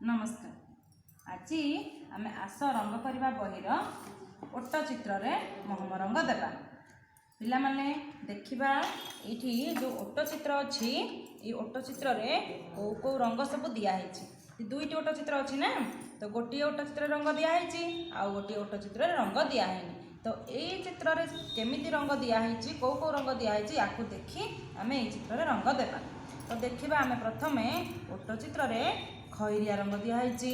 नमस्कार। आज आम आस रंग करवा बहीर ओट चित्र महम रंग देवा। पिला माने देखिबा एठी जो ओट चित्र अच्छी ये ओट चित्र कौ कौ रंग सब दिखाई दुईटी ओट चित्र अच्छी ना, तो गोटे ओट चित्र रंग दिखाई आउ गोटे ओट चित्र रंग दिखाई। तो ये चित्र केमिति रंग दिखाई कौ कौ रंग दिखाई या देखी आम ये चित्र रंग देवा। तो देखिबा आम प्रथमे ओट चित्र खैरिया रंग दिखाई,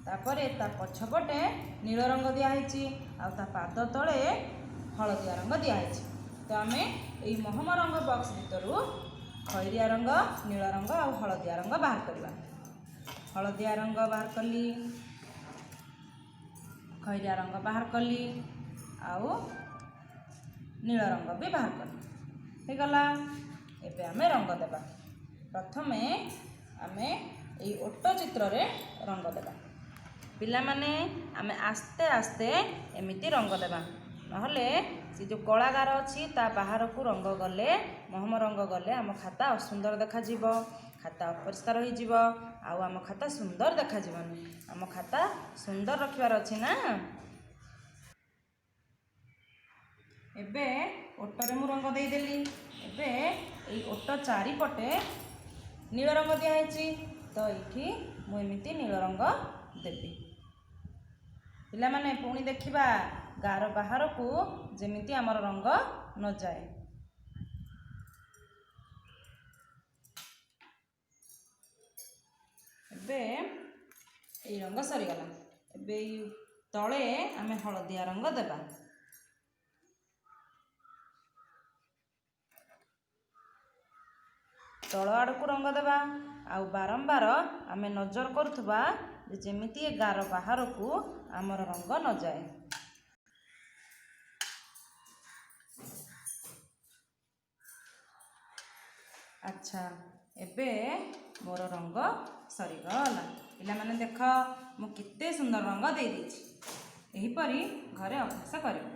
तापरे ता पछपटे नील रंग दिखाई आउ ता पाद तले हलदिया रंग दिखाई। तो आम यही महम रंग बॉक्स भितर खैरिया रंग, नील रंग आउ हलदिया रंग बाहर करवा। हलदिया रंग बाहर कली, खैरिया रंग बाहर कली आउ नील रंग भी बाहर कली गला। एबे आमे रंग देबा। प्रथमे आमे यही ओट चित्र रंग देबा। पिला माने आमे आस्ते आस्ते एमिति रंग देबा, नहले से जो कलागार अच्छी ता बाहर को रंग गले महम रंग गले आम खाता असुंदर देखा जीवो, खाता अपरिष्कार हो जीवो, आउ आम खाता सुंदर देखा जीवनी। आम खाता सुंदर रखिबार अछि ना। एबे ओटरे मु रंग दे देली। एबे एई ओट चारिपटे नील रंग दिखाई, तो ये मुझे नील रंग देवी। पिला माने पुणी देखिबा गार बाहर को जेमिति आमर रंग न जाए। एबे ये रंग सरीगला। एबे तले आमे हलदिया रंग देबा। तल आड़ को रंग देबा आउ बारंबार आमे नजर करुथबा जेमिति गार बाहर को आमर रंग न जाए। अच्छा, एबे मोर रंग सरीगला। पिला माने देख मु केते सुंदर रंग दे देछि। एही परी घरे अभ्यास करियो।